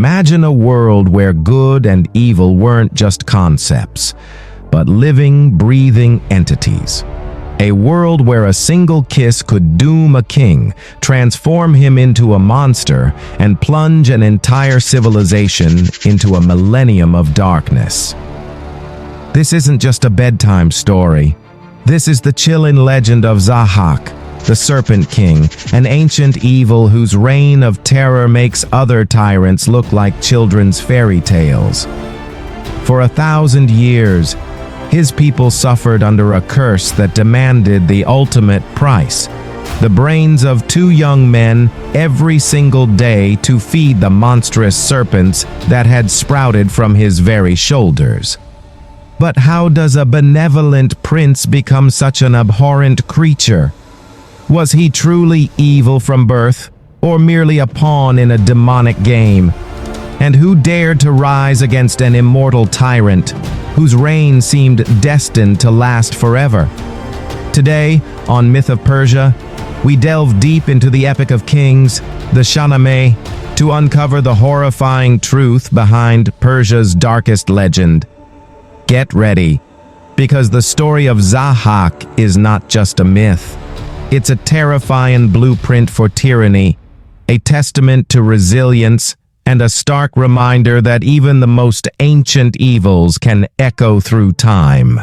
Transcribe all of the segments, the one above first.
Imagine a world where good and evil weren't just concepts, but living, breathing entities. A world where a single kiss could doom a king, transform him into a monster, and plunge an entire civilization into a millennium of darkness. This isn't just a bedtime story. This is the chilling legend of Zahhak, the Serpent King, an ancient evil whose reign of terror makes other tyrants look like children's fairy tales. For 1,000 years, his people suffered under a curse that demanded the ultimate price: the brains of 2 young men every single day to feed the monstrous serpents that had sprouted from his very shoulders. But how does a benevolent prince become such an abhorrent creature? Was he truly evil from birth, or merely a pawn in a demonic game? And who dared to rise against an immortal tyrant whose reign seemed destined to last forever? Today, on Myth of Persia, we delve deep into the Epic of Kings, the Shahnameh, to uncover the horrifying truth behind Persia's darkest legend. Get ready, because the story of Zahhak is not just a myth. It's a terrifying blueprint for tyranny, a testament to resilience, and a stark reminder that even the most ancient evils can echo through time.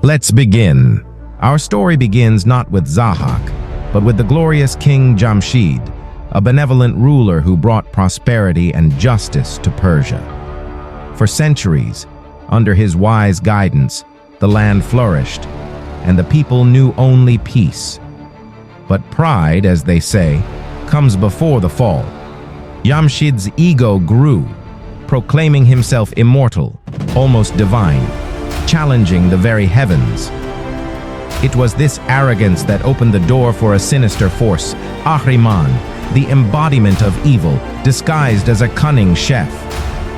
Let's begin. Our story begins not with Zahhak, but with the glorious King Jamshid, a benevolent ruler who brought prosperity and justice to Persia. For centuries, under his wise guidance, the land flourished, and the people knew only peace. But pride, as they say, comes before the fall. Jamshid's ego grew, proclaiming himself immortal, almost divine, challenging the very heavens. It was this arrogance that opened the door for a sinister force, Ahriman, the embodiment of evil, disguised as a cunning chef.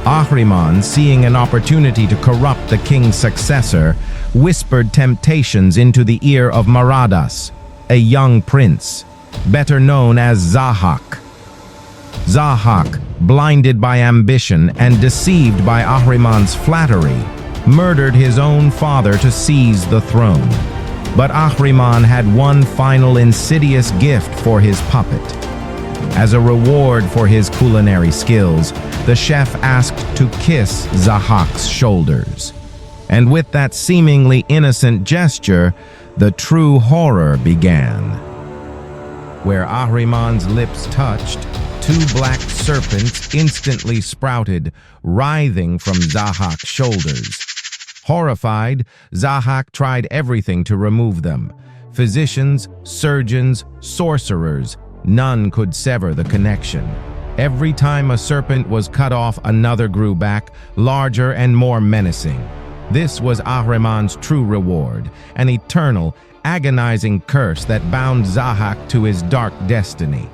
Ahriman, seeing an opportunity to corrupt the king's successor, whispered temptations into the ear of Maradas, a young prince, better known as Zahhak. Zahhak, blinded by ambition and deceived by Ahriman's flattery, murdered his own father to seize the throne. But Ahriman had one final insidious gift for his puppet. As a reward for his culinary skills, the chef asked to kiss Zahhak's shoulders. And with that seemingly innocent gesture, the true horror began. Where Ahriman's lips touched, 2 black serpents instantly sprouted, writhing from Zahhak's shoulders. Horrified, Zahhak tried everything to remove them. Physicians, surgeons, sorcerers, none could sever the connection. Every time a serpent was cut off, another grew back, larger and more menacing. This was Ahriman's true reward, an eternal, agonizing curse that bound Zahhak to his dark destiny.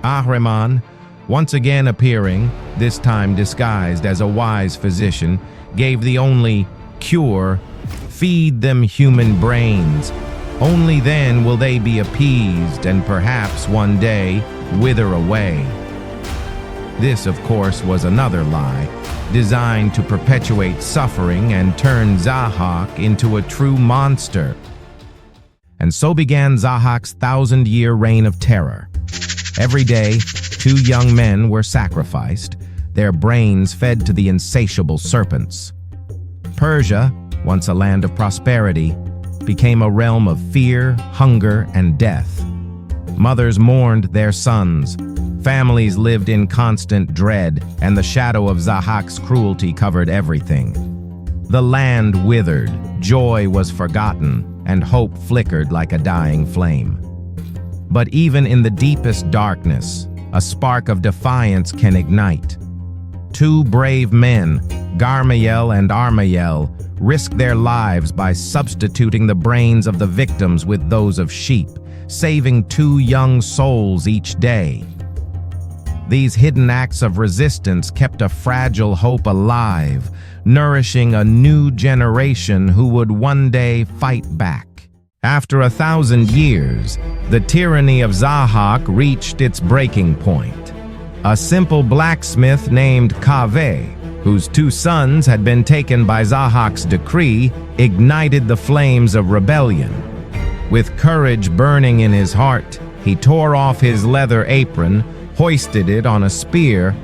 Ahriman, once again appearing, this time disguised as a wise physician, gave the only cure: feed them human brains. Only then will they be appeased and perhaps one day wither away. This, of course, was another lie, designed to perpetuate suffering and turn Zahhak into a true monster. And so began Zahhak's 1,000-year reign of terror. Every day, 2 young men were sacrificed, their brains fed to the insatiable serpents. Persia, once a land of prosperity, became a realm of fear, hunger, and death. Mothers mourned their sons, families lived in constant dread, and the shadow of Zahhak's cruelty covered everything. The land withered, joy was forgotten, and hope flickered like a dying flame. But even in the deepest darkness, a spark of defiance can ignite. 2 brave men, Armayel and Armayel, risked their lives by substituting the brains of the victims with those of sheep, saving 2 young souls each day. These hidden acts of resistance kept a fragile hope alive, nourishing a new generation who would one day fight back. After 1,000 years, the tyranny of Zahhak reached its breaking point. a simple blacksmith named Kaveh, whose 2 sons had been taken by Zahhak's decree, ignited the flames of rebellion. With courage burning in his heart, he tore off his leather apron, hoisted it on a spear,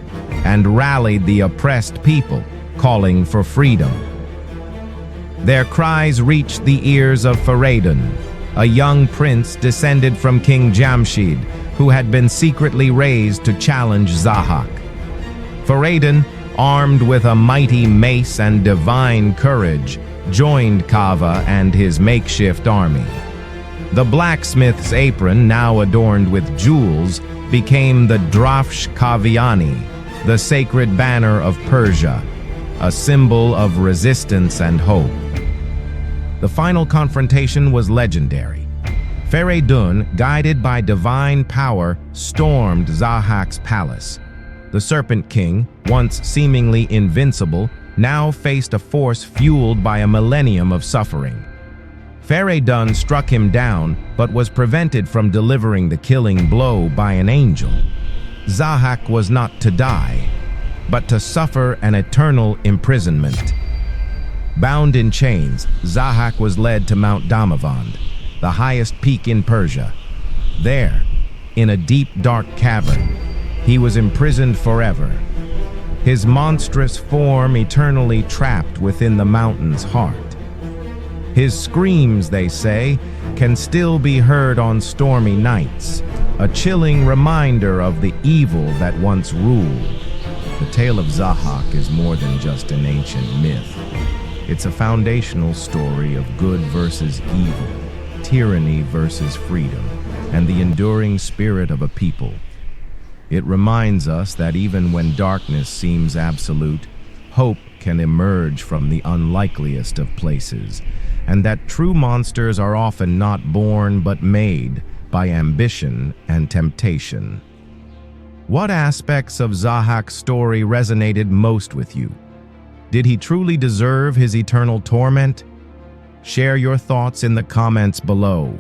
and rallied the oppressed people, calling for freedom. Their cries reached the ears of Fereydun, a young prince descended from King Jamshid, who had been secretly raised to challenge Zahhak. Fereydun, armed with a mighty mace and divine courage, joined Kaveh and his makeshift army. The blacksmith's apron, now adorned with jewels, became the Drafsh Kaviani, the sacred banner of Persia, a symbol of resistance and hope. The final confrontation was legendary. Fereydun, guided by divine power, stormed Zahhak's palace. The Serpent King, once seemingly invincible, now faced a force fueled by a millennium of suffering. Fereydun struck him down, but was prevented from delivering the killing blow by an angel. Zahhak was not to die, but to suffer an eternal imprisonment. Bound in chains, Zahhak was led to Mount Damavand, the highest peak in Persia. There, in a deep, dark cavern, he was imprisoned forever, his monstrous form eternally trapped within the mountain's heart. His screams, they say, can still be heard on stormy nights, a chilling reminder of the evil that once ruled. The tale of Zahhak is more than just an ancient myth. It's a foundational story of good versus evil, tyranny versus freedom, and the enduring spirit of a people. It reminds us that even when darkness seems absolute, hope can emerge from the unlikeliest of places, and that true monsters are often not born but made by ambition and temptation. What aspects of Zahhak's story resonated most with you? Did he truly deserve his eternal torment? Share your thoughts in the comments below.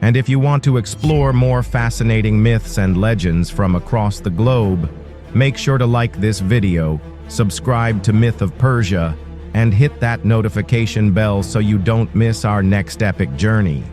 And if you want to explore more fascinating myths and legends from across the globe, make sure to like this video, subscribe to Myth of Persia, and hit that notification bell so you don't miss our next epic journey.